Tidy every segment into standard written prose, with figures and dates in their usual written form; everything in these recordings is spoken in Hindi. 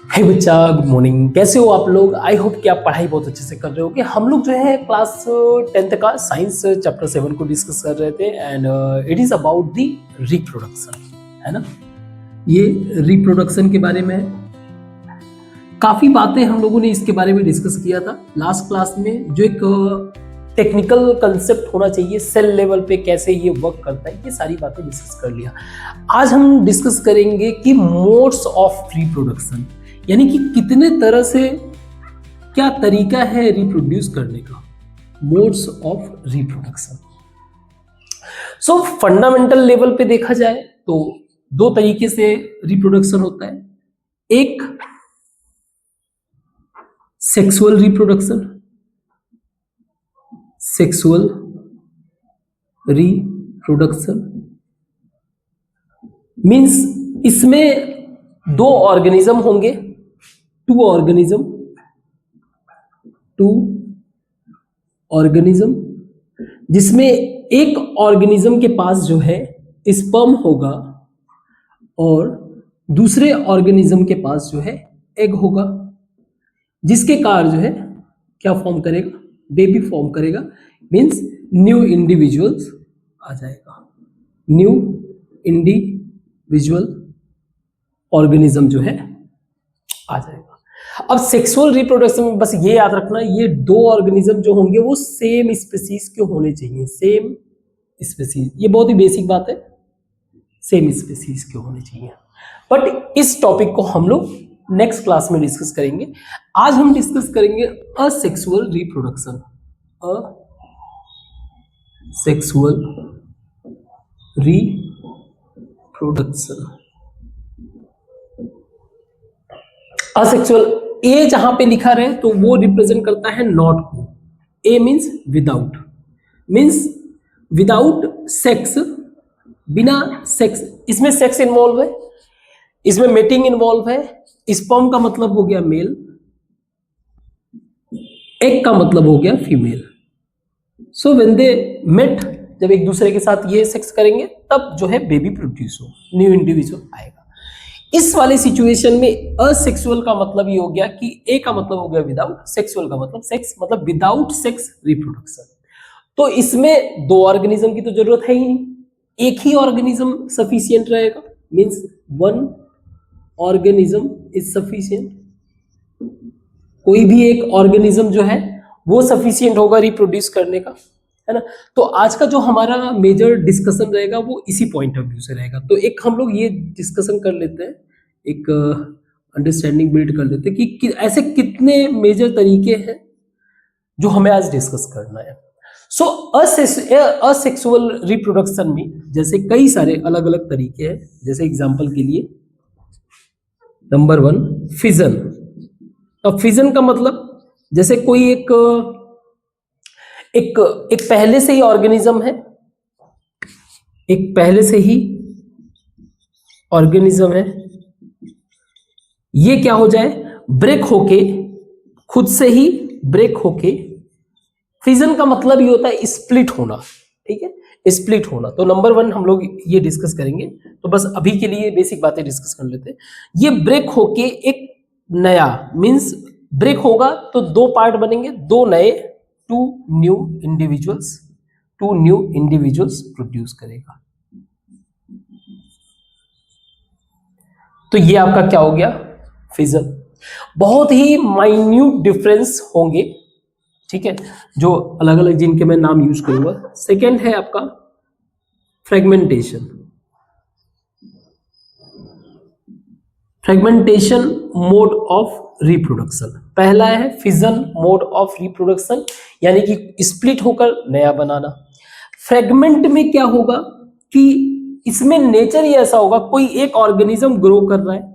हे बच्चा, गुड मॉर्निंग। कैसे हो आप लोग? आई होप कि आप पढ़ाई बहुत अच्छे से कर रहे हो। कि हम लोग जो है क्लास 10th का साइंस चैप्टर 7 को डिस्कस कर रहे थे and it is about the reproduction, है ना। ये रिप्रोडक्शन के बारे में काफी बातें हम लोगों ने इसके बारे में डिस्कस किया था लास्ट क्लास में। जो एक टेक्निकल कंसेप्ट होना चाहिए सेल लेवल पे, कैसे ये वर्क करता है, ये सारी बातें डिस्कस कर लिया। आज हम डिस्कस करेंगे कि मोड्स ऑफ रिप्रोडक्शन, यानी कि कितने तरह से, क्या तरीका है रिप्रोड्यूस करने का, modes of reproduction. So fundamental level पे देखा जाए तो दो तरीके से रिप्रोडक्शन होता है। एक sexual reproduction, sexual reproduction means इसमें दो ऑर्गेनिज्म होंगे, टू ऑर्गेनिज्म, जिसमें एक ऑर्गेनिज्म के पास जो है स्पर्म होगा और दूसरे ऑर्गेनिज्म के पास जो है एग होगा, जिसके कारण जो है क्या फॉर्म करेगा, बेबी फॉर्म करेगा। मींस न्यू इंडिविजुअल्स आ जाएगा, न्यू इंडिविजुअल ऑर्गेनिज्म जो है आ जाएगा। अब सेक्सुअल रिप्रोडक्शन में बस ये याद रखना, ये दो ऑर्गेनिज्म जो होंगे वो सेम स्पीसीज के होने चाहिए, सेम स्पीसीज। ये बहुत ही बेसिक बात है, सेम स्पीसीज के होने चाहिए। बट इस टॉपिक को हम लोग नेक्स्ट क्लास में डिस्कस करेंगे। आज हम डिस्कस करेंगे asexual reproduction, asexual reproduction. Asexual, A जहां पे लिखा रहे तो वो रिप्रेजेंट करता है नॉट को। A means without, means without sex, बिना सेक्स। इसमें सेक्स इन्वॉल्व है, इसमें मेटिंग इन्वॉल्व है। स्पर्म का मतलब हो गया मेल, एग का मतलब हो गया female. So when they met, जब एक दूसरे के साथ ये सेक्स करेंगे तब जो है बेबी प्रोड्यूस हो, न्यू इंडिविजुअल आएगा। इस वाले सिचुएशन में असेक्सुअल का मतलब ये हो गया कि ए का मतलब हो गया विदाउट, सेक्सुअल का मतलब सेक्स, मतलब विदाउट सेक्स रिप्रोडक्शन। तो इसमें दो ऑर्गेनिज्म की तो जरूरत है ही नहीं, एक ही ऑर्गेनिज्म सफिशियंट रहेगा। Means one organism is sufficient, कोई भी एक ऑर्गेनिज्म जो है वो सफिशियंट होगा रिप्रोड्यूस करने का, है ना। तो आज का जो हमारा मेजर डिस्कशन रहेगा वो इसी पॉइंट ऑफ व्यू से रहेगा। तो एक हम लोग ये डिस्कशन कर लेते हैं, एक अंडरस्टैंडिंग बिल्ड कर लेते हैं कि ऐसे कितने मेजर तरीके हैं जो हमें आज डिस्कस करना है। सो असेक्सुअल रिप्रोडक्शन में जैसे कई सारे अलग अलग तरीके हैं। जैसे एग्जांपल के लिए नंबर 1 फिजन। अब फिजन का मतलब जैसे कोई एक पहले से ही ऑर्गेनिज्म है, एक पहले से ही ऑर्गेनिज्म है, ये क्या हो जाए, ब्रेक होके, खुद से ही ब्रेक होके। फिजन का मतलब ये होता है स्प्लिट होना, ठीक है, स्प्लिट होना। तो नंबर 1 हम लोग ये डिस्कस करेंगे। तो बस अभी के लिए बेसिक बातें डिस्कस कर लेते हैं। ये ब्रेक होके एक नया, मींस ब्रेक होगा तो दो पार्ट बनेंगे, दो नए, टू न्यू इंडिविजुअल्स प्रोड्यूस करेगा। तो ये आपका क्या हो गया, फिजन। बहुत ही माइन्यूट डिफरेंस होंगे, ठीक है, जो अलग अलग जिनके मैं नाम यूज करूंगा। सेकेंड है आपका fragmentation. Fragmentation mode of reproduction. पहला है फिजन मोड ऑफ रिप्रोडक्शन, यानी कि स्प्लिट होकर नया बनाना। फ्रेगमेंट में क्या होगा कि इसमें नेचर ही ऐसा होगा, कोई एक ऑर्गेनिज्म ग्रो कर रहा है,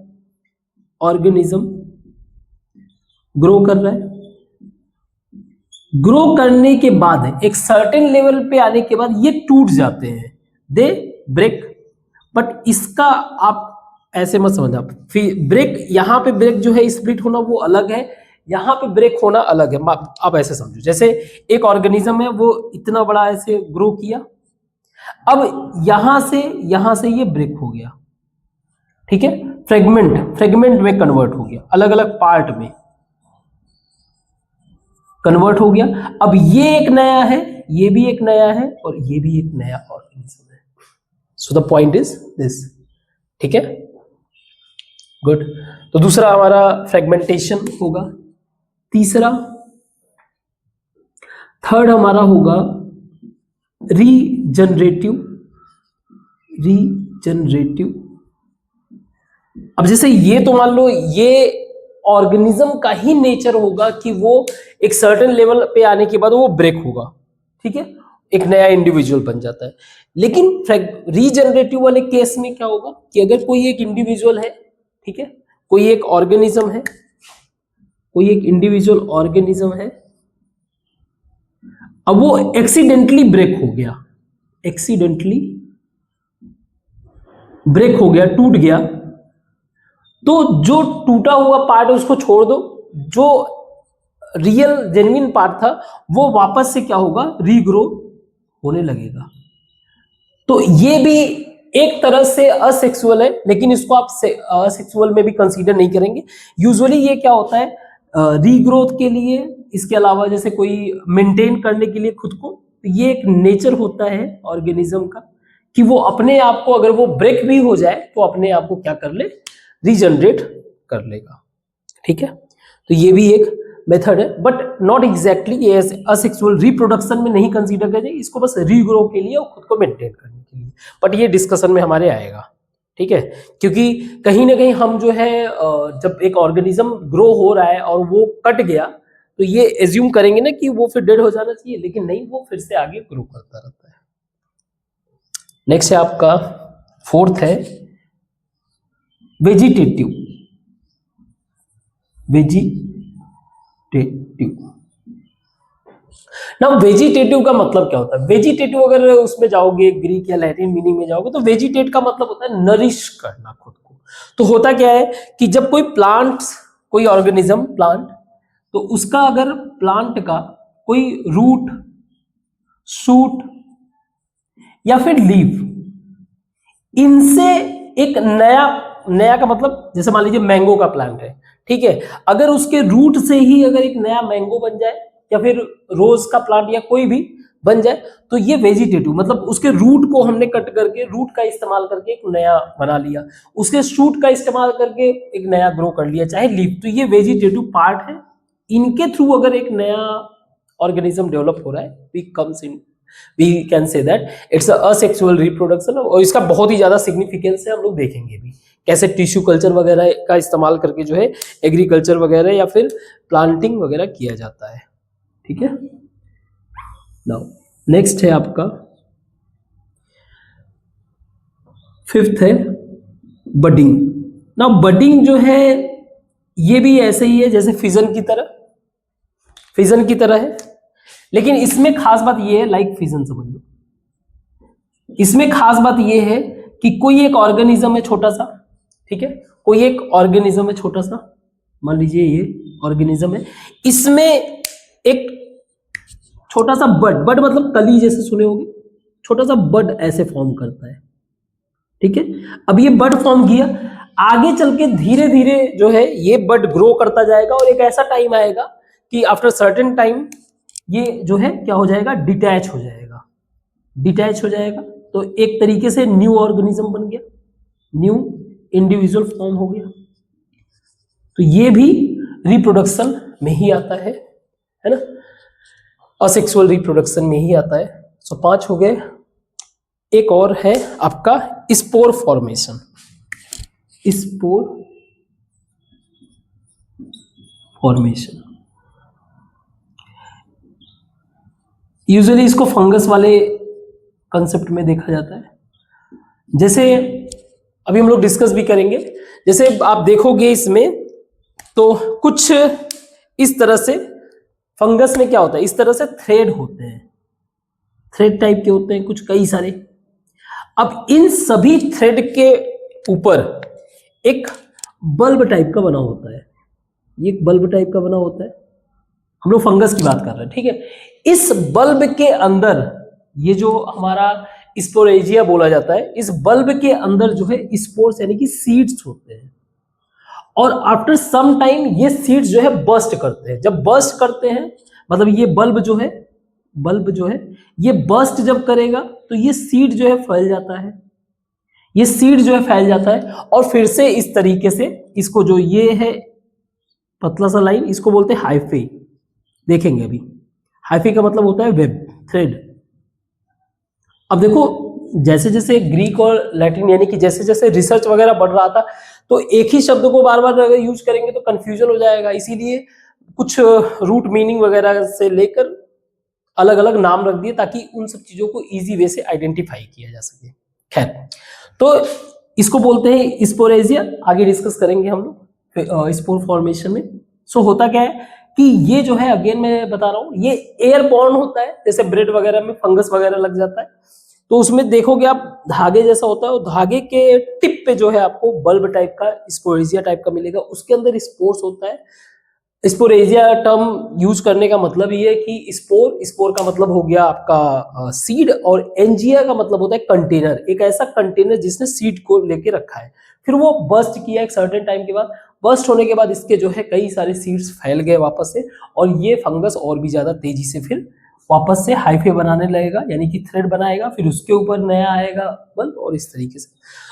ग्रो करने के बाद एक सर्टेन लेवल पे आने के बाद ये टूट जाते हैं, दे ब्रेक। बट इसका आप ऐसे मत समझना, ब्रेक, यहाँ पे ब्रेक जो है स्प्लिट होना वो अलग है, यहाँ पे ब्रेक होना अलग है। आप ऐसे समझो, जैसे एक ऑर्गेनिज्म है वो इतना बड़ा ऐसे ग्रो किया, अब यहां से ये ब्रेक हो गया, ठीक है, फ्रेगमेंट में कन्वर्ट हो गया, अलग अलग पार्ट में कन्वर्ट हो गया। अब ये एक नया है, ये भी एक नया है, और ये भी एक नया ऑर्गेनिज्म है। So the point is this, ठीक है, गुड। तो दूसरा हमारा फ्रेगमेंटेशन होगा। तीसरा, थर्ड हमारा होगा रीजनरेटिव। अब जैसे ये तो मान लो ये ऑर्गेनिज्म का ही नेचर होगा कि वो एक सर्टेन लेवल पे आने के बाद वो ब्रेक होगा, ठीक है, एक नया इंडिविजुअल बन जाता है। लेकिन रीजनरेटिव वाले केस में क्या होगा कि अगर कोई एक इंडिविजुअल है, ठीक है, कोई एक ऑर्गेनिज्म है, कोई एक इंडिविजुअल ऑर्गेनिज्म है, अब वो एक्सीडेंटली ब्रेक हो गया, टूट गया, तो जो टूटा हुआ पार्ट है उसको छोड़ दो, जो रियल जेन्युइन पार्ट था वो वापस से क्या होगा, रीग्रो होने लगेगा। तो ये भी एक तरह से असेक्सुअल है, लेकिन इसको आप असेक्सुअल में भी कंसीडर नहीं करेंगे। यूजुअली ये क्या होता है, रीग्रोथ के लिए, इसके अलावा जैसे कोई मेंटेन करने के लिए खुद को, ये एक नेचर होता है ऑर्गेनिज्म का कि वो अपने आप को, अगर वो ब्रेक भी हो जाए तो अपने आप को क्या कर ले, रीजनरेट कर लेगा, ठीक है। तो ये भी एक मेथड है, बट नॉट एग्जैक्टली ये असेक्सुअल रिप्रोडक्शन में नहीं कंसीडर करें इसको, बस रीग्रो के लिए और खुद को मेंटेन करने के लिए। बट ये डिस्कशन में हमारे आएगा, ठीक है, क्योंकि कहीं ना कहीं हम जो है जब एक ऑर्गेनिज्म ग्रो हो रहा है और वो कट गया तो ये एज्यूम करेंगे ना कि वो फिर डेड हो जाना चाहिए, लेकिन नहीं, वो फिर से आगे ग्रो करता रहता है। नेक्स्ट है आपका फोर्थ है वेजिटेटिव। नाउ वेजिटेटिव का मतलब क्या होता है? वेजिटेटिव अगर उसमें जाओगे, ग्रीक या लैटिन मीनिंग में जाओगे, तो वेजिटेट का मतलब होता है नरिश करना खुद को। तो होता क्या है कि जब कोई प्लांट, कोई ऑर्गेनिज्म प्लांट, तो उसका अगर प्लांट का कोई रूट, शूट या फिर लीफ, इनसे एक नया का मतलब, जैसे मान लीजिए मैंगो का प्लांट है, ठीक है, अगर उसके रूट से ही अगर एक नया मैंगो बन जाए, या फिर रोज का प्लांट या कोई भी बन जाए, तो ये वेजिटेटिव, मतलब उसके रूट को हमने कट करके, रूट का इस्तेमाल करके एक नया बना लिया, उसके शूट का इस्तेमाल करके एक नया ग्रो कर लिया, चाहे लीफ, तो ये वेजिटेटिव पार्ट है। इनके थ्रू अगर एक नया ऑर्गेनिज्म डेवलप हो रहा है, we can say that it's a asexual reproduction। और इसका बहुत ही ज्यादा सिग्निफिकेंस है, हम लोग देखेंगे भी कैसे टिश्यू कल्चर वगैरह का इस्तेमाल करके जो है एग्रीकल्चर वगैरह या फिर प्लांटिंग वगैरह किया जाता है, ठीक है। नाउ नेक्स्ट है आपका फिफ्थ है बडिंग। नाउ बडिंग जो है ये भी ऐसे ही है जैसे फिजन की तरह है, लेकिन इसमें खास बात ये है, लाइक फिजन समझ लो, इसमें खास बात ये है कि कोई एक ऑर्गेनिज्म है छोटा सा, ठीक है, कोई एक ऑर्गेनिज्म है छोटा सा, मान लीजिए ये ऑर्गेनिज्म है, इसमें एक छोटा सा बड मतलब कली जैसे सुने होंगे, छोटा सा बड ऐसे फॉर्म करता है, ठीक है। अब ये बड फॉर्म किया, आगे चल के धीरे धीरे जो है ये बड ग्रो करता जाएगा, और एक ऐसा टाइम आएगा कि आफ्टर सर्टेन टाइम ये जो है क्या हो जाएगा, डिटैच हो जाएगा। तो एक तरीके से न्यू ऑर्गेनिज्म बन गया, न्यू इंडिविजुअल फॉर्म हो गया। तो ये भी रिप्रोडक्शन में ही आता है ना, असेक्सुअल रिप्रोडक्शन में ही आता है। सो 5 हो गए। एक और है आपका स्पोर फॉर्मेशन। यूजुअली इसको फंगस वाले कंसेप्ट में देखा जाता है, जैसे अभी हम लोग डिस्कस भी करेंगे। जैसे आप देखोगे इसमें तो कुछ इस तरह से फंगस में क्या होता है, इस तरह से थ्रेड होते हैं, थ्रेड टाइप के होते हैं कुछ, कई सारे। अब इन सभी थ्रेड के ऊपर एक बल्ब टाइप का बना होता है, ये एक बल्ब टाइप का बना होता है, हम लोग फंगस की बात कर रहे हैं, ठीक है। इस बल्ब के अंदर ये जो हमारा स्पोरेजिया बोला जाता है। इस बल्ब के अंदर जो है स्पोर्स यानी कि सीड्स होते हैं, और आफ्टर सम टाइम ये सीड्स जो है बर्स्ट करते हैं। जब बर्स्ट करते हैं मतलब ये बल्ब जो है ये बर्स्ट जब करेगा तो ये सीड जो है फैल जाता है, ये सीड जो है फैल जाता है, और फिर से इस तरीके से इसको जो ये है पतला सा लाइन, इसको बोलते हैं हाइफे। देखेंगे अभी हाइफे का मतलब होता है वेब, थ्रेड। अब देखो जैसे जैसे ग्रीक और लैटिन यानी कि जैसे जैसे रिसर्च वगैरह बढ़ रहा था, तो एक ही शब्द को बार बार अगर यूज करेंगे तो कंफ्यूजन हो जाएगा, इसीलिए कुछ रूट मीनिंग वगैरह से लेकर अलग अलग नाम रख दिए ताकि उन सब चीजों को इजी वे से आइडेंटिफाई किया जा सके। खैर, तो इसको बोलते हैं स्पोरेजिया, आगे डिस्कस करेंगे हम लोग स्पोर फॉर्मेशन में। सो होता क्या है कि ये जो है, अगेन मैं बता रहा हूँ, ये एयरबॉर्न होता है। जैसे ब्रेड वगैरह में फंगस वगैरह लग जाता है तो उसमें देखोगे आप धागे जैसा होता है, और धागे के टिप पे जो है आपको बल्ब टाइप का स्पोरेजिया टाइप का मिलेगा, उसके अंदर स्पोर्स होता है। स्पोरेजिया टर्म यूज करने का मतलब ये है कि स्पोर का मतलब हो गया आपका सीड, और एंजिया का मतलब होता है कंटेनर, एक ऐसा कंटेनर जिसने सीड को लेके रखा है। फिर वो बर्स्ट किया एक सर्टेन टाइम के बाद, बर्स्ट होने के बाद इसके जो है कई सारे सीड्स फैल गए वापस से, और ये फंगस और भी ज्यादा तेजी से फिर वापस से हाइफे बनाने लगेगा, यानी कि थ्रेड बनाएगा, फिर उसके ऊपर नया आएगा बल्ब, और इस तरीके से।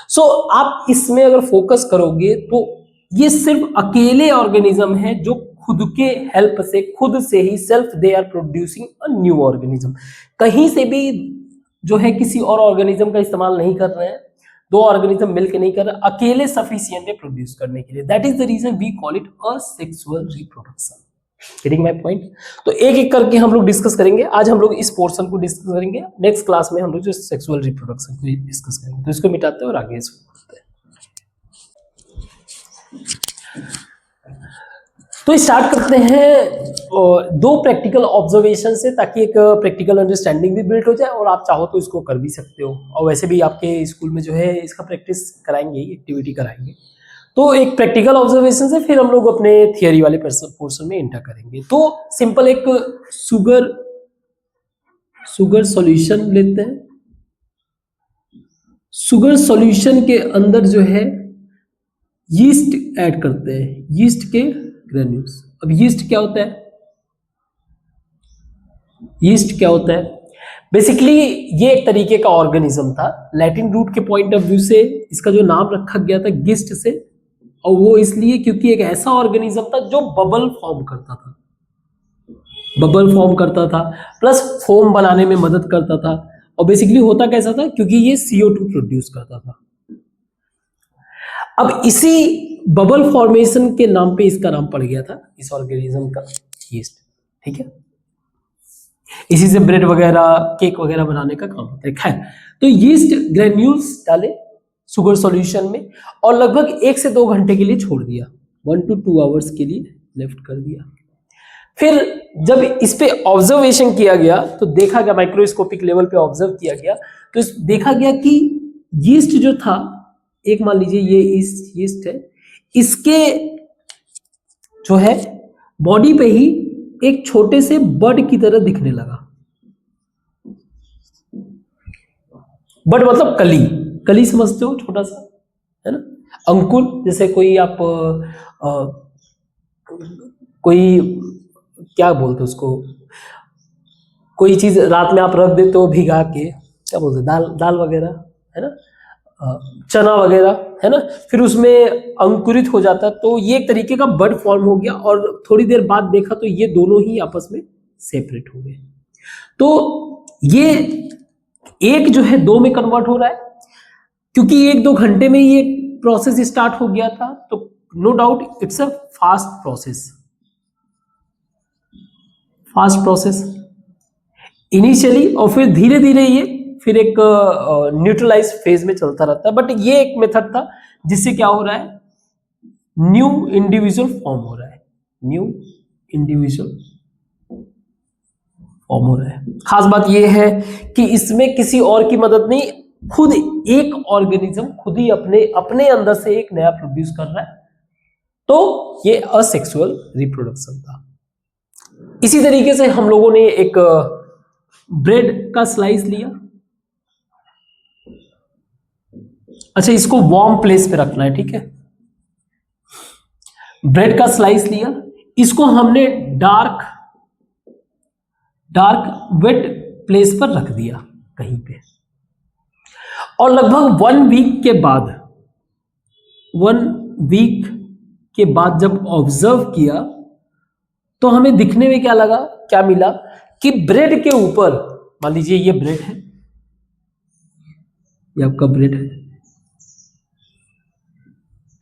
सो आप इसमें अगर फोकस करोगे तो ये सिर्फ अकेले ऑर्गेनिज्म है जो खुद के हेल्प से, खुद से ही self they are producing a new organism. कहीं से भी जो है किसी और ऑर्गेनिज्म का इस्तेमाल नहीं कर रहे हैं, दो ऑर्गेनिज्म मिलकर नहीं कर रहे, अकेले सफिशिएंट है प्रोड्यूस करने के लिए। That is the reason we call it asexual reproduction. Getting my point? तो एक एक करके हम लोग डिस्कस करेंगे। आज हम लोग इस पोर्शन को डिस्कस करेंगे, नेक्स्ट क्लास में हम लोग जो सेक्सुअल रिप्रोडक्शन को डिस्कस करेंगे। तो इसको मिटाते हैं और आगे इसको पढ़ते हैं। तो स्टार्ट करते हैं दो प्रैक्टिकल ऑब्जर्वेशन से, ताकि एक प्रैक्टिकल अंडरस्टैंडिंग भी बिल्ड हो जाए, और आप चाहो तो इसको कर भी सकते हो, और वैसे भी आपके स्कूल में जो है इसका प्रैक्टिस कराएंगे, एक्टिविटी कराएंगे। तो एक प्रैक्टिकल ऑब्जर्वेशन से फिर हम लोग अपने थियरी वाले पोर्शन में एंटर करेंगे। तो सिंपल एक शुगर सॉल्यूशन लेते हैं। शुगर सॉल्यूशन के अंदर जो है यीस्ट ऐड करते हैं, यीस्ट के ग्रेन्यूल्स। अब यीस्ट क्या होता है? यीस्ट क्या होता है? बेसिकली ये एक तरीके का ऑर्गेनिज्म था। लैटिन रूट के पॉइंट ऑफ व्यू से इसका जो नाम रखा गया था गिस्ट से, और वो इसलिए क्योंकि एक ऐसा ऑर्गेनिज्म था जो बबल फॉर्म करता था, प्लस फोम बनाने में मदद करता था। और बेसिकली होता कैसा था, क्योंकि ये CO2 प्रोड्यूस करता था। अब इसी बबल फॉर्मेशन के नाम पे इसका नाम पड़ गया था, इस ऑर्गेनिज्म का, यीस्ट। ठीक है, इसी से ब्रेड वगैरह, केक वगैरह बनाने का काम होता है। खैर, तो यीस्ट ग्रेन्यूल्स डाले शुगर सॉल्यूशन में, और लगभग 1 से 2 घंटे के लिए छोड़ दिया, 1 to 2 आवर्स के लिए लेफ्ट कर दिया। फिर जब इस पे ऑब्जर्वेशन किया गया तो देखा गया, माइक्रोस्कोपिक लेवल पे ऑब्जर्व किया गया, तो देखा गया कि यीस्ट जो था, एक मान लीजिए ये यीस्ट है, इसके जो है बॉडी पे ही एक छोटे से बड की तरह दिखने लगा। बड मतलब कली समझते हो, छोटा सा, है ना, अंकुर। जैसे कोई आप कोई क्या बोलते उसको, कोई चीज रात में आप रख देते हो भिगा के, क्या बोलते, दाल वगैरह, है ना, चना वगैरह, है ना, फिर उसमें अंकुरित हो जाता है, तो ये एक तरीके का बड फॉर्म हो गया। और थोड़ी देर बाद देखा तो ये दोनों ही आपस में सेपरेट हो गए। तो ये एक जो है 2 में कन्वर्ट हो रहा है, क्योंकि 1-2 घंटे में ये प्रोसेस स्टार्ट हो गया था। तो no doubt it's a fast process initially, और फिर धीरे धीरे ये फिर एक न्यूट्रलाइज फेज में चलता रहता है। बट ये एक मेथड था जिससे क्या हो रहा है, न्यू इंडिविजुअल फॉर्म हो रहा है, खास बात यह है कि इसमें किसी और की मदद नहीं, खुद एक ऑर्गेनिज्म खुद ही अपने अंदर से एक नया प्रोड्यूस कर रहा है। तो ये असेक्सुअल रिप्रोडक्शन था। इसी तरीके से हम लोगों ने एक ब्रेड का स्लाइस लिया, अच्छा, इसको वार्म प्लेस पे रखना है, ठीक है। ब्रेड का स्लाइस लिया, इसको हमने डार्क वेट प्लेस पर रख दिया कहीं पे, और लगभग 1 वीक के बाद जब ऑब्जर्व किया तो हमें दिखने में क्या मिला कि ब्रेड के ऊपर, मान लीजिए ये ब्रेड है, ये आपका ब्रेड है,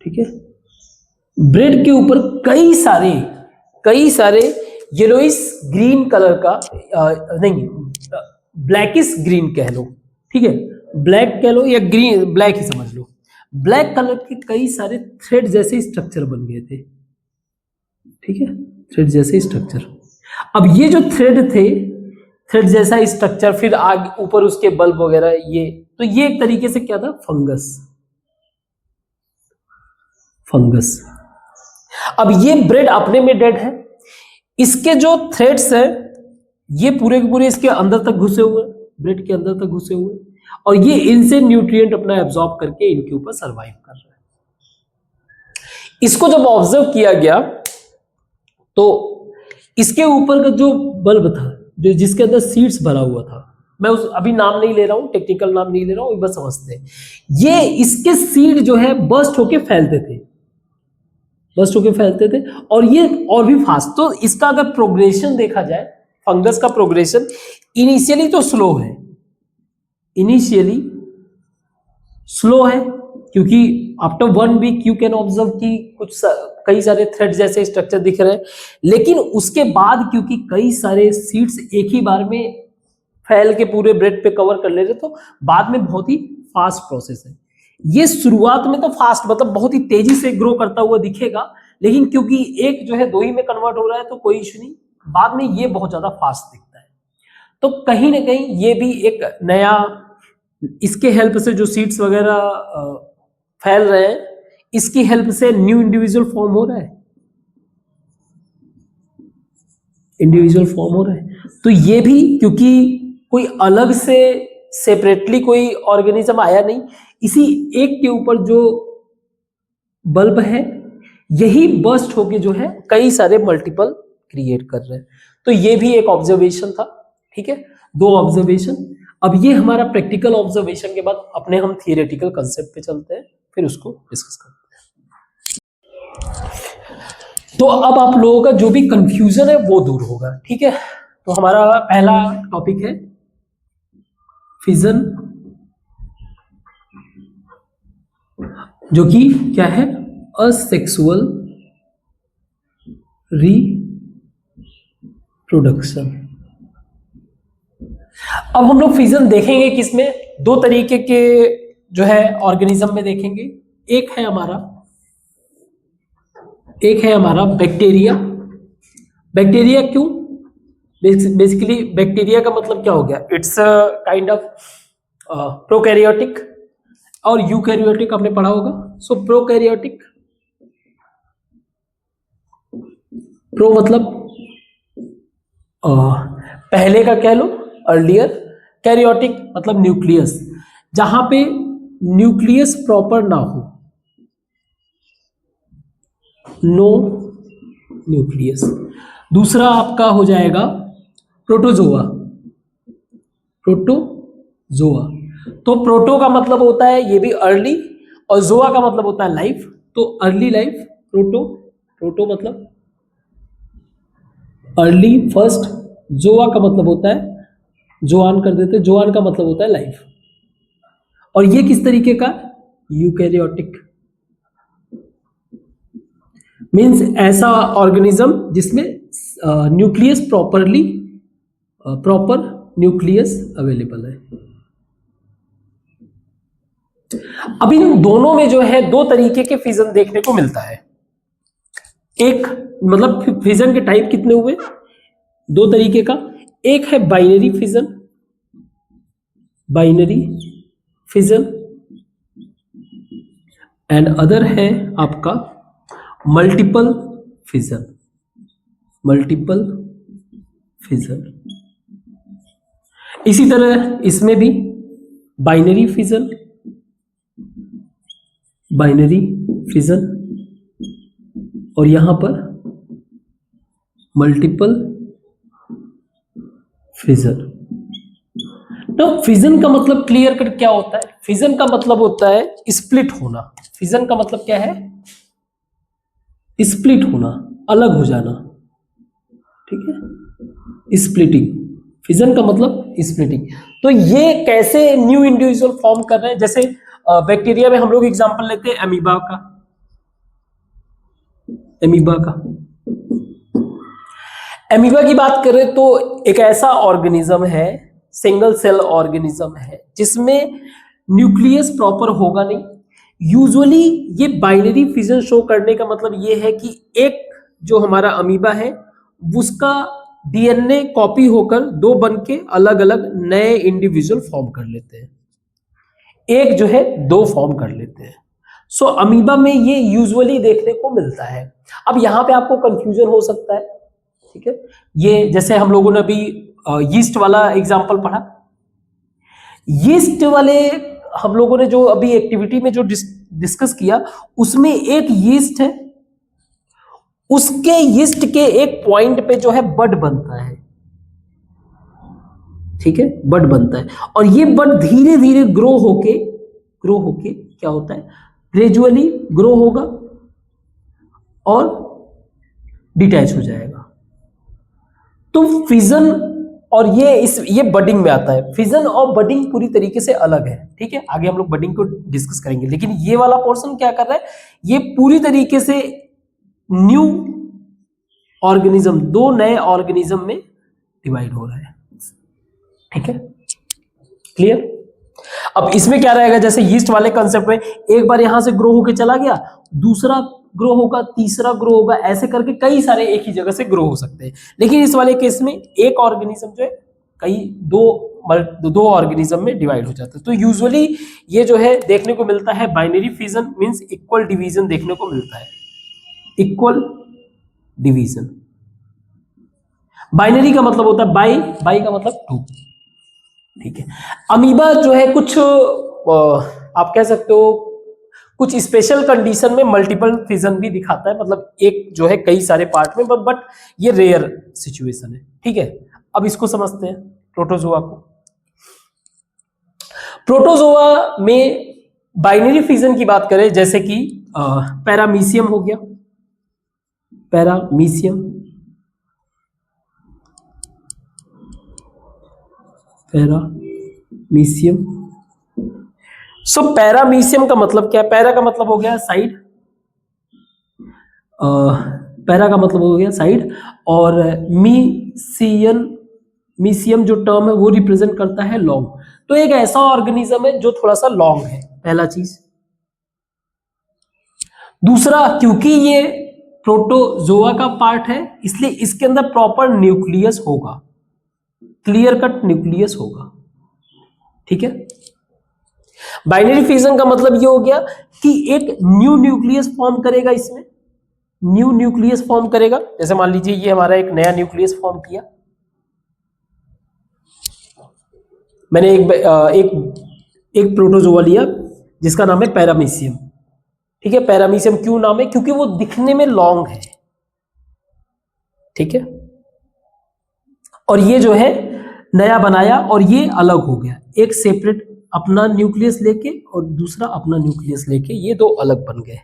ठीक है। ब्रेड के ऊपर कई सारे येलोइश ग्रीन कलर का, नहीं, ब्लैकिश ग्रीन कह लो, ठीक है, ब्लैक कह लो या ग्रीन, ब्लैक ही समझ लो, ब्लैक कलर के कई सारे थ्रेड जैसे स्ट्रक्चर बन गए थे, ठीक है, थ्रेड जैसे स्ट्रक्चर। अब ये जो थ्रेड जैसा स्ट्रक्चर, फिर आगे ऊपर उसके बल्ब वगैरह, तो ये एक तरीके से क्या था, फंगस। अब ये ब्रेड अपने में डेड है, इसके जो थ्रेड्स है ये पूरे के पूरे इसके अंदर तक घुसे हुए, ब्रेड के अंदर तक घुसे हुए, और ये इनसे न्यूट्रिएंट अपना एब्जॉर्ब करके इनके ऊपर सरवाइव कर रहे हैं। इसको जब ऑब्जर्व किया गया तो इसके ऊपर का जो बल्ब था, जो जिसके अंदर सीड्स भरा हुआ था, मैं अभी नाम नहीं ले रहा हूं, टेक्निकल नाम नहीं ले रहा हूं, बस समझते हैं, ये इसके सीड जो है बर्स्ट होके फैलते थे, और ये और भी फास्ट। तो इसका अगर प्रोग्रेशन देखा जाए, फंगस का प्रोग्रेशन इनिशियली तो स्लो है, क्योंकि after 1 week you can observe कि कई सारे थ्रेड जैसे स्ट्रक्चर दिख रहे हैं, लेकिन उसके बाद क्योंकि कई सारे सीड्स एक ही बार में फैल के पूरे ब्रेड पे कवर कर ले रहे, तो बाद में बहुत ही फास्ट प्रोसेस है। ये शुरुआत में तो फास्ट मतलब बहुत ही तेजी से ग्रो करता हुआ दिखेगा, लेकिन क्योंकि एक जो है 2 ही में कन्वर्ट हो रहा है तो कोई इश्यू नहीं, बाद में ये बहुत ज्यादा फास्ट दिखता है। तो कहीं ना कहीं ये भी एक नया, इसके हेल्प से जो सीड्स वगैरह फैल रहे हैं, इसकी हेल्प से न्यू इंडिविजुअल फॉर्म हो रहा है, तो ये भी क्योंकि कोई अलग से सेपरेटली कोई ऑर्गेनिज्म आया नहीं, इसी एक के ऊपर जो बल्ब है यही बर्स्ट होके जो है कई सारे मल्टीपल क्रिएट कर रहे हैं। तो ये भी एक ऑब्जर्वेशन था, ठीक है, 2 ऑब्जर्वेशन। अब ये हमारा प्रैक्टिकल ऑब्जर्वेशन के बाद अपने हम थियोरेटिकल कंसेप्ट पे चलते हैं, फिर उसको डिस्कस करते हैं। तो अब आप लोगों का जो भी कंफ्यूजन है वो दूर होगा, ठीक है। तो हमारा पहला टॉपिक है फिजन, जो कि क्या है, असेक्सुअल रिप्रोडक्शन। अब हम लोग फिजन देखेंगे किसमें, 2 तरीके के जो है ऑर्गेनिज्म में देखेंगे। एक है हमारा बैक्टीरिया क्यों, बेसिकली बैक्टीरिया का मतलब क्या हो गया, इट्स काइंड ऑफ प्रोकैरियोटिक, और यूकैरियोटिक आपने पढ़ा होगा। सो प्रोकैरियोटिक, प्रो मतलब पहले का कह लो, अर्लियर, कैरियोटिक मतलब न्यूक्लियस, जहां पे न्यूक्लियस प्रॉपर ना हो, नो न्यूक्लियस। दूसरा आपका हो जाएगा प्रोटोजोआ। तो प्रोटो का मतलब होता है ये भी अर्ली, और जोआ का मतलब होता है लाइफ, तो अर्ली लाइफ, प्रोटो मतलब अर्ली फर्स्ट, जोआ का मतलब होता है, जोआन कर देते, जोआन का मतलब होता है लाइफ। और ये किस तरीके का, यूकैरियोटिक, मींस ऐसा ऑर्गेनिज्म जिसमें न्यूक्लियस प्रॉपर न्यूक्लियस अवेलेबल है। अब इन दोनों में जो है 2 तरीके के फिजन देखने को मिलता है। एक मतलब फिजन के टाइप कितने हुए, 2 तरीके का, एक है बाइनरी फिजन एंड अदर है आपका मल्टीपल फिजन। इसी तरह इसमें भी बाइनरी फिजन बाइनरी फिजन, और यहां पर मल्टीपल फिजन। तो फिजन का मतलब क्लियर कट क्या होता है? फिजन का मतलब होता है स्प्लिट होना। फिजन का मतलब क्या है? स्प्लिट होना, अलग हो जाना, ठीक है, स्प्लिटिंग। फिजन का मतलब स्प्लिटिंग। तो ये कैसे न्यू इंडिविजुअल फॉर्म कर रहे हैं? जैसे बैक्टीरिया में हम लोग एग्जांपल लेते हैं अमीबा का। अमीबा का अमीबा की बात करें तो एक ऐसा ऑर्गेनिज्म है, सिंगल सेल ऑर्गेनिज्म है, जिसमें न्यूक्लियस प्रॉपर होगा नहीं। यूजुअली ये बाइनरी फिजन शो करने का मतलब ये है कि एक जो हमारा अमीबा है उसका डीएनए कॉपी होकर दो बन के अलग अलग नए इंडिविजुअल फॉर्म कर लेते हैं, एक जो है दो फॉर्म कर लेते हैं। सो अमीबा में ये यूजुअली देखने को मिलता है। अब यहां पे आपको कंफ्यूजन हो सकता है, ठीक है। ये जैसे हम लोगों ने अभी यीस्ट वाला एग्जांपल पढ़ा, यीस्ट वाले हम लोगों ने जो अभी एक्टिविटी में जो डिस्कस किया, उसमें एक यीस्ट है, उसके यीस्ट के एक पॉइंट पे जो है बड बनता है, ठीक है, बड बनता है। और ये बड धीरे धीरे ग्रो होके क्या होता है, ग्रेजुअली ग्रो होगा और डिटैच हो जाएगा। तो फिजन और ये बडिंग में आता है। फिजन और बडिंग पूरी तरीके से अलग है, ठीक है। आगे हम लोग बडिंग को डिस्कस करेंगे, लेकिन ये वाला पोर्शन क्या कर रहा है, ये पूरी तरीके से न्यू ऑर्गेनिज्म, दो नए ऑर्गेनिज्म में डिवाइड हो रहा है, ठीक है, क्लियर। अब इसमें क्या रहेगा, जैसे यीस्ट वाले कंसेप्ट में एक बार यहां से ग्रो होके चला गया, दूसरा ग्रो होगा, तीसरा ग्रो होगा, ऐसे करके कई सारे एक ही जगह से ग्रो हो सकते हैं। लेकिन इस वाले केस में एक ऑर्गेनिज्म जो है कई दो ऑर्गेनिज्म में डिवाइड हो जाता है। तो यूजुअली ये जो है देखने को मिलता है binary fission means equal division देखने को मिलता है, इक्वल डिवीजन। बाइनरी का मतलब होता है बाई का मतलब टू, ठीक है। अमीबा जो है कुछ आप कह सकते हो कुछ स्पेशल कंडीशन में मल्टीपल फिजन भी दिखाता है, मतलब एक जो है कई सारे पार्ट में, बट ये रेयर सिचुएशन है, ठीक है। अब इसको समझते हैं प्रोटोजोआ को। प्रोटोजोआ में बाइनरी फिजन की बात करें, जैसे कि पैरामीशियम हो गया, पैरामीशियम सो पैरामीशियम का मतलब क्या है? पैरा का मतलब हो गया साइड, पैरा का मतलब हो गया साइड, और मीशियम जो टर्म है वो रिप्रेजेंट करता है लॉन्ग। तो एक ऐसा ऑर्गेनिज्म है जो थोड़ा सा लॉन्ग है, पहला चीज। दूसरा, क्योंकि ये प्रोटोजोआ का पार्ट है इसलिए इसके अंदर प्रॉपर न्यूक्लियस होगा, क्लियर कट न्यूक्लियस होगा, ठीक है। बाइनरी फिजन का मतलब ये हो गया कि एक न्यू न्यूक्लियस फॉर्म करेगा, इसमें न्यू न्यूक्लियस फॉर्म करेगा। जैसे मान लीजिए ये हमारा एक नया न्यूक्लियस फॉर्म किया, मैंने एक प्रोटोजोआ लिया जिसका नाम है पैरामीशियम, ठीक है। पैरामीशियम क्यों नाम है? क्योंकि वो दिखने में लॉन्ग है, ठीक है। और ये जो है नया बनाया और ये अलग हो गया, एक सेपरेट अपना न्यूक्लियस लेके और दूसरा अपना न्यूक्लियस लेके, ये दो अलग बन गए,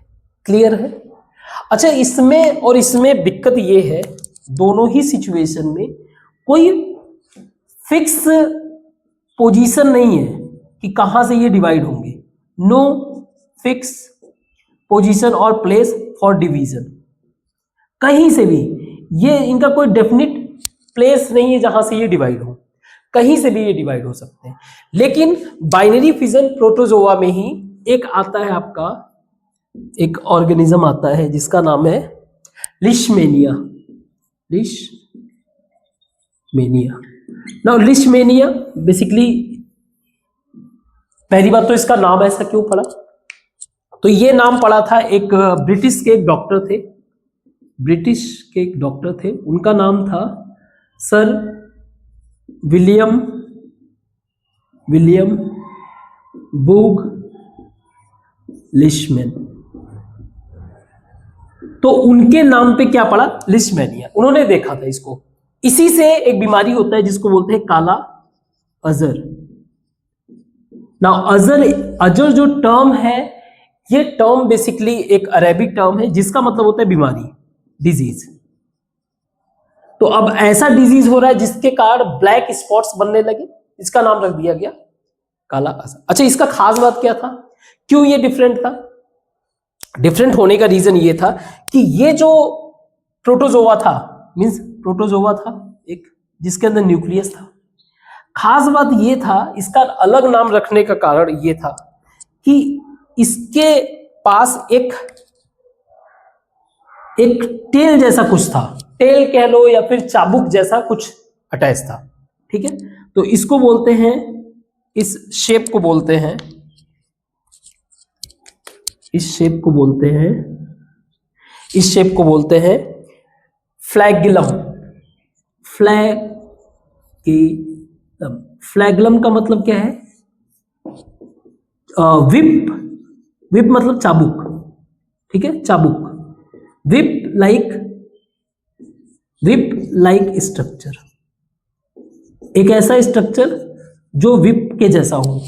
क्लियर है। अच्छा, इसमें और इसमें दिक्कत ये है, दोनों ही सिचुएशन में कोई फिक्स पोजीशन नहीं है कि कहां से ये डिवाइड होंगे। नो फिक्स पोजीशन और प्लेस फॉर डिवीजन, कहीं से भी ये इनका कोई डेफिनिट प्लेस नहीं है जहां से ये डिवाइड हो, कहीं से भी ये डिवाइड हो सकते हैं। लेकिन बाइनरी फिजन प्रोटोजोआ में ही एक आता है आपका, एक ऑर्गेनिज्म आता है जिसका नाम है लिशमेनिया। नाउ लिशमेनिया बेसिकली, पहली बात तो इसका नाम ऐसा क्यों पड़ा, तो ये नाम पड़ा था एक ब्रिटिश के एक डॉक्टर थे, उनका नाम था सर विलियम बुग लिशमैन। तो उनके नाम पे क्या पड़ा? लिशमैनिया। उन्होंने देखा था इसको। इसी से एक बीमारी होता है जिसको बोलते हैं काला अजर। ना अजर जो टर्म है, ये टर्म बेसिकली एक अरेबिक टर्म है जिसका मतलब होता है बीमारी, डिजीज। तो अब ऐसा डिजीज हो रहा है जिसके कारण ब्लैक स्पॉट्स बनने लगे, इसका नाम रख दिया गया काला अजर। अच्छा, इसका खास बात क्या था? क्यों ये डिफरेंट था? डिफरेंट होने का रीजन ये था कि ये जो प्रोटोजोआ था, मींस प्रोटोजोआ था एक जिसके अंदर न्यूक्लियस था। खास बात ये था, इसका अलग नाम रखने का कारण ये था कि इसके पास एक टेल जैसा कुछ था, टेल कह लो या फिर चाबुक जैसा कुछ अटैच था। ठीक है, तो इसको बोलते हैं, इस शेप को बोलते हैं, इस शेप को बोलते हैं, इस शेप को बोलते हैं फ्लैगेलम। फ्लैगेलम का मतलब क्या है? विप। विप मतलब चाबुक। ठीक है, चाबुक। विप लाइक स्ट्रक्चर, एक ऐसा स्ट्रक्चर जो विप के जैसा हो।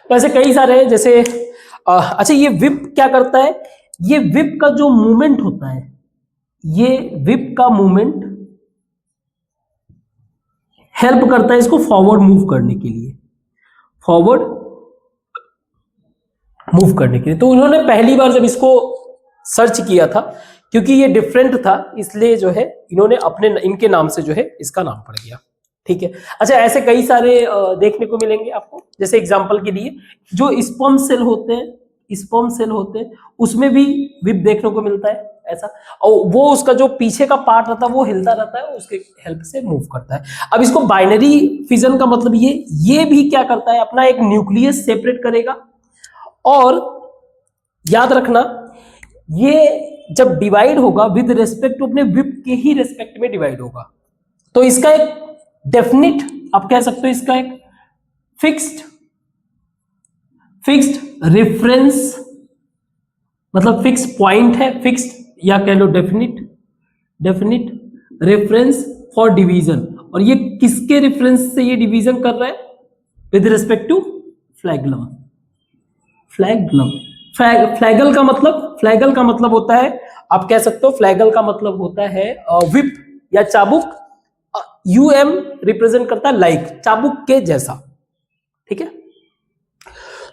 तो ऐसे कई सारे हैं, जैसे अच्छा, ये विप क्या करता है? ये विप का जो मूवमेंट होता है, ये विप का मूवमेंट हेल्प करता है इसको फॉरवर्ड मूव करने के लिए, फॉरवर्ड मूव करने के लिए। तो उन्होंने पहली बार जब इसको सर्च किया था, क्योंकि ये डिफरेंट था, इसलिए जो है इन्होंने अपने इनके नाम से जो है इसका नाम पड़ गया। ठीक है। अच्छा, ऐसे कई सारे देखने को मिलेंगे आपको। जैसे एग्जांपल के लिए जो स्पर्म सेल होते हैं, स्पर्म सेल होते हैं, उसमें भी विप देखने को मिलता है ऐसा, और वो उसका जो पीछे का पार्ट रहता है वो हिलता रहता है, उसके हेल्प से मूव करता है। अब इसको बाइनरी फिजन का मतलब ये भी क्या करता है, अपना एक न्यूक्लियस सेपरेट करेगा, और याद रखना ये जब डिवाइड होगा विद रेस्पेक्ट टू अपने विप के ही रेस्पेक्ट में डिवाइड होगा। तो इसका एक डेफिनिट, आप कह सकते हो इसका एक फिक्स्ड रेफरेंस, मतलब फिक्स पॉइंट है, फिक्स्ड, या कह लो डेफिनिट रेफरेंस फॉर डिवीजन। और ये किसके रेफरेंस से ये डिवीजन कर रहा है? With respect to flagellum. Flagella का मतलब होता है, आप कह सकते हो फ्लैगल का मतलब होता है विप या चाबुक। यूएम रिप्रेजेंट करता है लाइक, चाबुक के जैसा। ठीक है,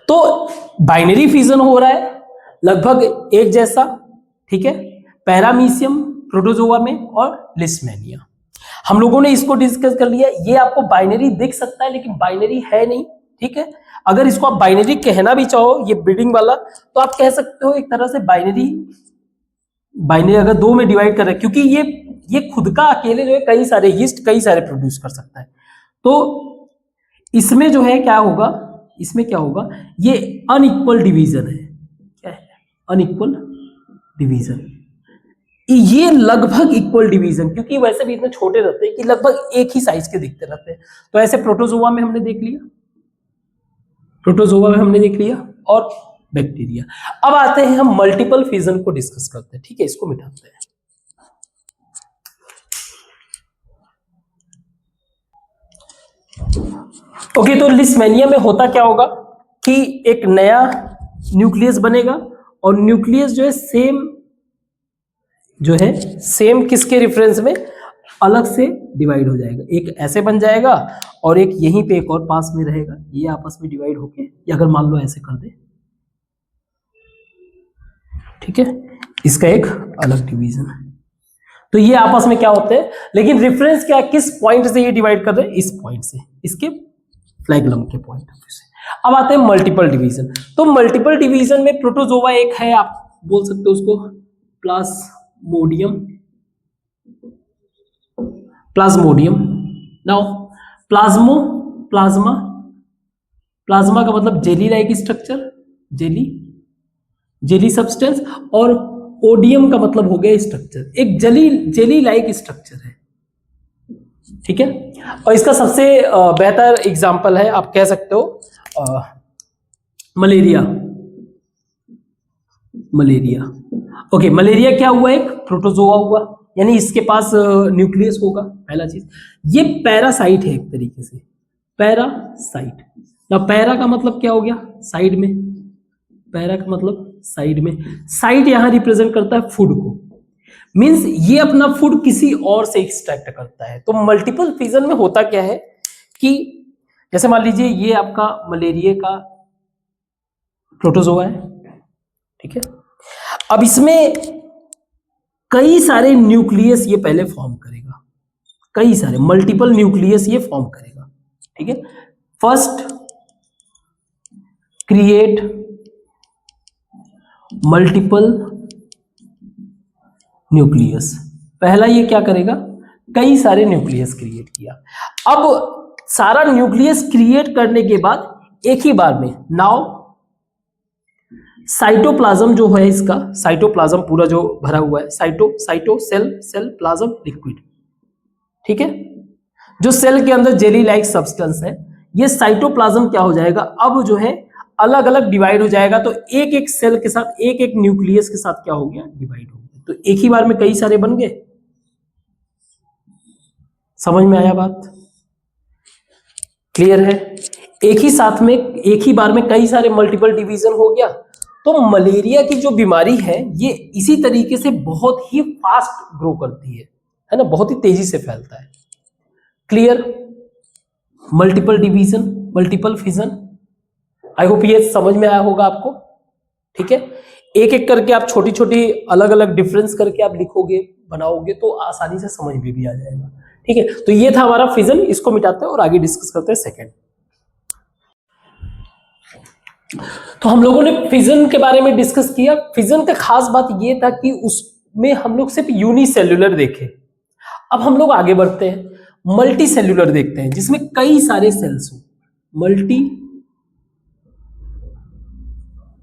तो बाइनरी फिजन हो रहा है लगभग एक जैसा। ठीक है, पैरामीशियम प्रोटोजोआ में और लिशमैनिया। हम लोगों ने इसको डिस्कस कर लिया। ये आपको बाइनरी दिख सकता है लेकिन बाइनरी है नहीं। ठीक है, अगर इसको आप बाइनरी कहना भी चाहो, ये ब्रीडिंग वाला, तो आप कह सकते हो एक तरह से बाइनरी अगर दो में डिवाइड कर रहे हैं, क्योंकि ये खुद का अकेले जो है कई सारे यीस्ट कई सारे प्रोड्यूस कर सकता है। तो इसमें जो है क्या होगा, इसमें क्या होगा, ये अनइक्वल डिवीजन है। क्या है? Unequal division. ये लगभग इक्वल डिवीजन, क्योंकि वैसे भी इतने छोटे रहते हैं कि लगभग एक ही साइज के दिखते रहते हैं। तो ऐसे प्रोटोजोआ में हमने देख लिया, और बैक्टीरिया। अब आते हैं हम मल्टीपल फिजन को डिस्कस करते हैं। ठीक है, इसको मिटाते हैं। ओके, तो लिशमैनिया में होता क्या होगा कि एक नया न्यूक्लियस बनेगा, और न्यूक्लियस जो है सेम किसके रेफरेंस में अलग से डिवाइड हो जाएगा। एक ऐसे बन जाएगा और एक यहीं पे एक और पास में रहेगा, ये आपस में डिवाइड होके, या अगर मान लो ऐसे कर दे, ठीक है, इसका एक अलग डिवीजन है। तो ये आपस में क्या होते हैं, लेकिन रेफरेंस क्या, किस पॉइंट से ये डिवाइड कर रहे हैं? इस पॉइंट से, इसके फ्लैगेलम के पॉइंट से। अब आते हैं मल्टीपल डिवीजन। तो मल्टीपल डिवीजन में प्रोटोजोआ एक है, आप बोल सकते हो उसको प्लाज्मोडियम। नाउ प्लाज्मा का मतलब jelly like structure, jelly substance, और ओडियम का मतलब हो गया स्ट्रक्चर, एक जेली लाइक स्ट्रक्चर है। ठीक है, और इसका सबसे बेहतर एग्जांपल है, आप कह सकते हो मलेरिया। मलेरिया। ओके, मलेरिया क्या हुआ? एक प्रोटोजोआ हुआ, यानी इसके पास न्यूक्लियस होगा, पहला चीज। ये पैरासाइट है एक तरीके से, पैरासाइट। ना पैरा का मतलब क्या हो गया? साइड में। पैरा का मतलब साइड में। साइड यहां रिप्रेजेंट करता है फूड को, मींस ये अपना फूड किसी और से एक्सट्रैक्ट करता है। तो मल्टीपल फिजन में होता क्या है कि जैसे मान लीजिए ये आपका मलेरिया का प्रोटोजोआ है, ठीक है। अब इसमें कई सारे न्यूक्लियस ये पहले फॉर्म करेगा, कई सारे मल्टीपल न्यूक्लियस ये फॉर्म करेगा, ठीक है। फर्स्ट क्रिएट मल्टीपल न्यूक्लियस, पहला ये क्या करेगा? कई सारे न्यूक्लियस क्रिएट किया। अब सारा न्यूक्लियस क्रिएट करने के बाद एक ही बार में नाउ साइटोप्लाज्म जो है इसका, साइटोप्लाज्म पूरा जो भरा हुआ है, साइटो सेल प्लाज्म लिक्विड, ठीक है। जो सेल के अंदर जेली लाइक सब्सटेंस है, ये साइटोप्लाज्म क्या हो जाएगा? अब जो है अलग अलग डिवाइड हो जाएगा। तो एक एक सेल के साथ, एक एक न्यूक्लियस के साथ क्या हो गया? डिवाइड हो गया। तो एक ही बार में कई सारे बन गए। समझ में आया बात? क्लियर है? एक ही साथ में, एक ही बार में कई सारे मल्टीपल डिवीजन हो गया। तो मलेरिया की जो बीमारी है ये इसी तरीके से बहुत ही फास्ट ग्रो करती है ना, बहुत ही तेजी से फैलता है। Clear? Multiple division, multiple fission, I hope ये समझ में आया होगा आपको, ठीक है। एक एक करके आप छोटी छोटी अलग अलग डिफरेंस करके आप लिखोगे, बनाओगे तो आसानी से समझ में भी आ जाएगा, ठीक है। तो ये था हमारा फिजन, इसको मिटाते हैं और आगे डिस्कस करते हैं सेकंड। तो हम लोगों ने फिजन के बारे में डिस्कस किया। फिजन का खास बात ये था कि उसमें हम लोग सिर्फ यूनिसेल्युलर देखे। अब हम लोग आगे बढ़ते हैं, मल्टी सेल्युलर देखते हैं, जिसमें कई सारे सेल्स हो। मल्टी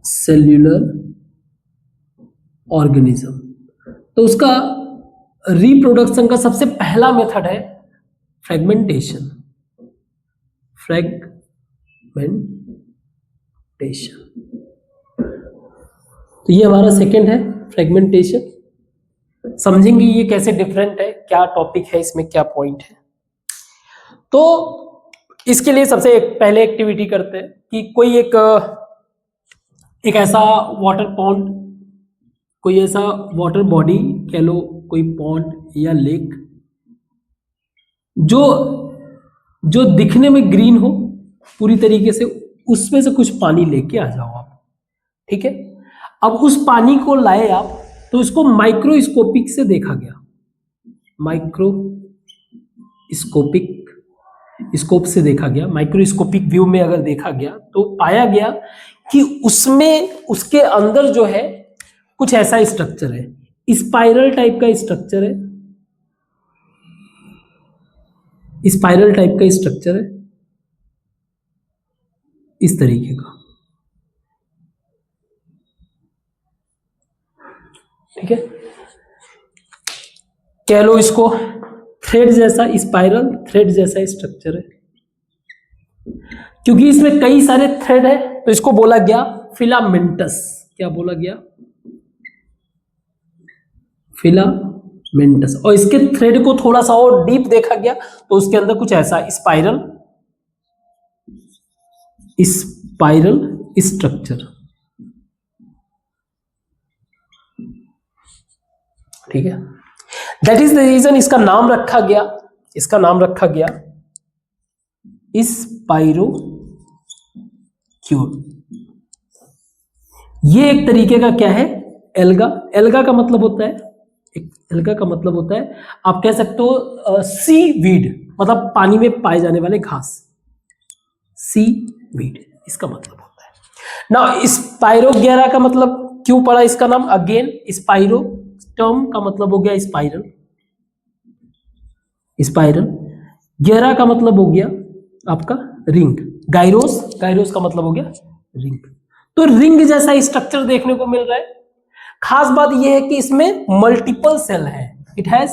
सेल्युलर ऑर्गेनिज्म, तो उसका रिप्रोडक्शन का सबसे पहला मेथड है फ्रेगमेंटेशन। फ्रेगमेंटेशन, तो ये हमारा सेकंड है, फ्रेगमेंटेशन। समझेंगे ये कैसे डिफरेंट है, क्या टॉपिक है इसमें, क्या पॉइंट है। तो इसके लिए सबसे पहले एक्टिविटी करते हैं कि कोई एक ऐसा वाटर पॉन्ड, कोई ऐसा वाटर बॉडी कह लो, कोई पॉन्ड या लेक जो दिखने में ग्रीन हो पूरी तरीके से, उसमें से कुछ पानी लेके आ जाओ आप, ठीक है। अब उस पानी को लाए आप, तो उसको माइक्रोस्कोपिक से देखा गया, माइक्रोस्कोपिक स्कोप से देखा गया, माइक्रोस्कोपिक व्यू में अगर देखा गया तो पाया गया कि उसमें, उसके अंदर जो है कुछ ऐसा स्ट्रक्चर है, स्पाइरल टाइप का स्ट्रक्चर है, स्पाइरल टाइप का स्ट्रक्चर है, इस तरीके का, ठीक है। कह लो इसको थ्रेड जैसा, स्पाइरल थ्रेड जैसा स्ट्रक्चर है। क्योंकि इसमें कई सारे थ्रेड है तो इसको बोला गया फिलामेंटस। क्या बोला गया? फिलामेंटस। और इसके थ्रेड को थोड़ा सा और डीप देखा गया तो उसके अंदर कुछ ऐसा स्पाइरल स्ट्रक्चर, ठीक है। दैट इज द रीजन इसका नाम रखा गया, इसका नाम रखा गया स्पाइरोक्यूर। ये एक तरीके का क्या है? एल्गा। एल्गा का मतलब होता है, एल्गा का मतलब होता है, आप कह सकते हो सी वीड, मतलब पानी में पाए जाने वाले घास, सी वीड इसका मतलब होता है ना। स्पाइरोगेरा का मतलब क्यों पड़ा इसका नाम? अगेन स्पाइरो टर्म का मतलब हो गया स्पाइरल, स्पाइरल। गेरा का मतलब हो गया आपका रिंग। गायरोस, गायरोस का मतलब हो गया रिंग। तो रिंग जैसा स्ट्रक्चर देखने को मिल रहा है। खास बात यह है कि इसमें मल्टीपल सेल है, इट हैज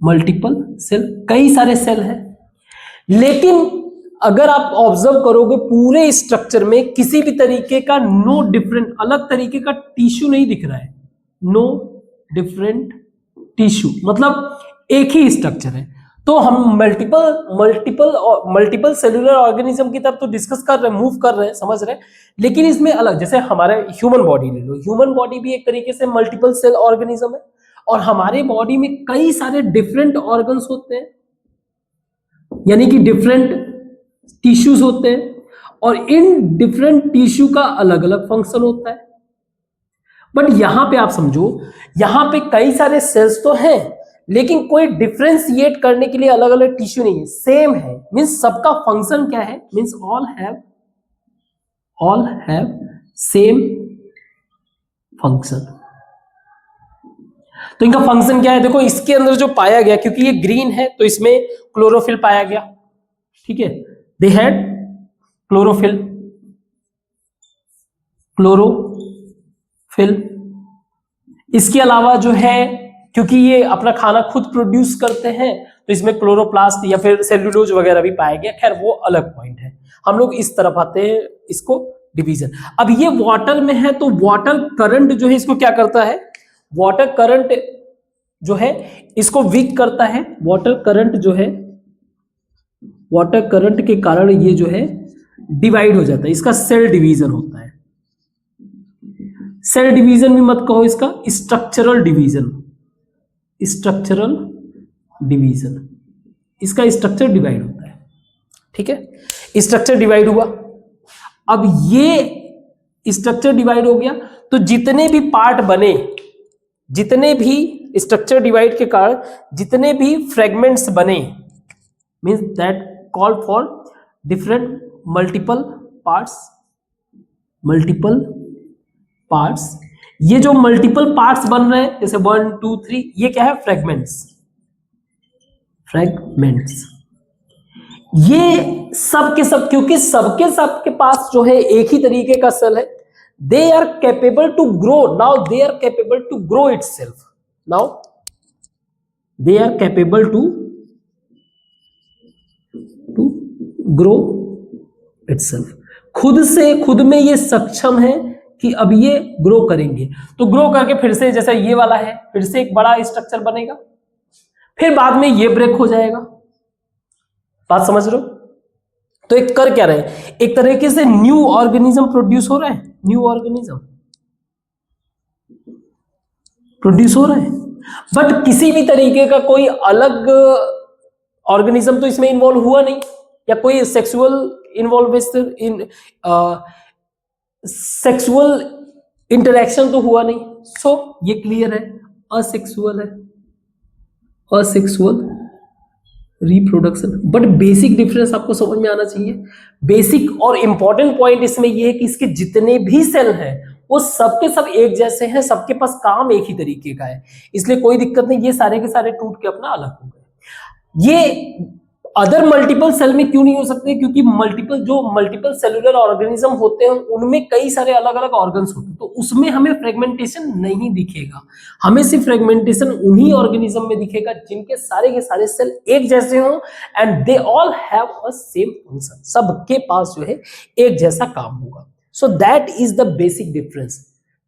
मल्टीपल सेल, कई सारे सेल हैं। लेकिन अगर आप ऑब्जर्व करोगे पूरे स्ट्रक्चर में किसी भी तरीके का नो डिफरेंट अलग तरीके का टिश्यू नहीं दिख रहा है, नो डिफरेंट टिश्यू, मतलब एक ही स्ट्रक्चर है। तो हम मल्टीपल सेलुलर ऑर्गेनिज्म की तरफ तो डिस्कस कर रहे हैं, मूव कर रहे हैं, समझ रहे हैं, लेकिन इसमें अलग, जैसे हमारे ह्यूमन बॉडी ले लो, ह्यूमन बॉडी भी एक तरीके से मल्टीपल सेल ऑर्गेनिज्म है, और हमारे बॉडी में कई सारे डिफरेंट ऑर्गन्स होते हैं, यानी कि डिफरेंट टिश्यूज होते हैं, और इन डिफरेंट टिश्यू का अलग अलग फंक्शन होता है। बट यहां पे आप समझो, यहां पे कई सारे सेल्स तो हैं, लेकिन कोई डिफरेंशिएट करने के लिए अलग अलग टिश्यू नहीं है, सेम है, मींस सबका फंक्शन क्या है, means all have same function. तो इनका फंक्शन क्या है, देखो इसके अंदर जो पाया गया, क्योंकि ये ग्रीन है तो इसमें क्लोरोफिल पाया गया, ठीक है, दे हैड क्लोरोफिल, इसके अलावा जो है, क्योंकि ये अपना खाना खुद प्रोड्यूस करते हैं, तो इसमें क्लोरोप्लास्ट या फिर सेल्यूलोज वगैरह भी पाया गया, खैर वो अलग पॉइंट है। हम लोग इस तरफ आते हैं, इसको डिवीजन। अब ये वाटर में है, तो वाटर करंट जो है इसको क्या करता है, वाटर करंट जो है इसको वीक करता है, वाटर करंट जो है, वाटर करंट के कारण ये जो है डिवाइड हो जाता है, इसका सेल डिवीजन होता है। सेल डिवीजन भी मत कहो, इसका स्ट्रक्चरल डिवीजन, स्ट्रक्चरल डिवीजन, इसका स्ट्रक्चर डिवाइड होता है, ठीक है, स्ट्रक्चर डिवाइड हुआ। अब ये स्ट्रक्चर डिवाइड हो गया, तो जितने भी पार्ट बने, जितने भी स्ट्रक्चर डिवाइड के कारण जितने भी फ्रेगमेंट्स बने, means that call for different multiple parts. ये जो मल्टीपल पार्ट्स बन रहे हैं, जैसे 1 2 3, ये क्या है, फ्रेगमेंट्स। ये सब के सब, क्योंकि सबके पास जो है एक ही तरीके का सेल है, they are capable to grow, now they are capable to grow itself, now they are capable to grow itself, खुद में ये सक्षम है कि अब ये ग्रो करेंगे। तो ग्रो करके फिर से, जैसा ये वाला है, फिर से एक बड़ा स्ट्रक्चर बनेगा, फिर बाद में ये ब्रेक हो जाएगा, बात समझ रहे हो? तो एक कर क्या रहे हैं, एक तरीके से न्यू ऑर्गेनिज्म प्रोड्यूस हो रहा है, न्यू ऑर्गेनिज्म प्रोड्यूस हो रहा है, बट किसी भी तरीके का कोई अलग ऑर्गेनिज्म तो इसमें इन्वॉल्व हुआ नहीं, या कोई सेक्सुअल इंटरेक्शन तो हुआ नहीं, सो ये क्लियर है, asexual reproduction. But basic difference आपको समझ में आना चाहिए, बेसिक और इंपॉर्टेंट पॉइंट इसमें ये है कि इसके जितने भी सेल हैं वो सबके सब एक जैसे हैं, सबके पास काम एक ही तरीके का है, इसलिए कोई दिक्कत नहीं, ये सारे के सारे टूट के अपना अलग हो गए। ये अदर मल्टीपल सेल में क्यों नहीं हो सकते, क्योंकि मल्टीपल सेलुलर ऑर्गेनिज्म होते हैं उनमें कई सारे अलग अलग ऑर्गन्स होते हैं, तो उसमें हमें फ्रेगमेंटेशन नहीं दिखेगा, हमें सिर्फ फ्रेगमेंटेशन उन्हीं ऑर्गेनिज्म में दिखेगा जिनके सारे के सारे सेल एक जैसे हों and they all have a same function, सबके पास जो है एक जैसा काम होगा। So that is the basic difference,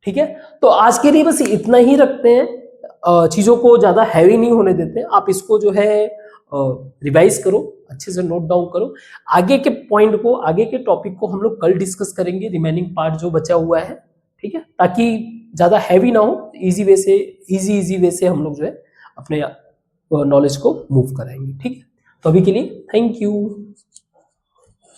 ठीक है। तो आज के लिए बस इतना ही रखते हैं, चीजों को ज्यादा हैवी नहीं होने देते, आप इसको जो है रिवाइज करो, अच्छे से नोट डाउन करो, आगे के पॉइंट को, आगे के टॉपिक को हम लोग कल डिस्कस करेंगे, रिमेनिंग पार्ट जो बचा हुआ है, ठीक है, ताकि ज्यादा हैवी ना हो, इजी वे से हम लोग जो है अपने नॉलेज को मूव कराएंगे, ठीक है। तो अभी के लिए थैंक यू।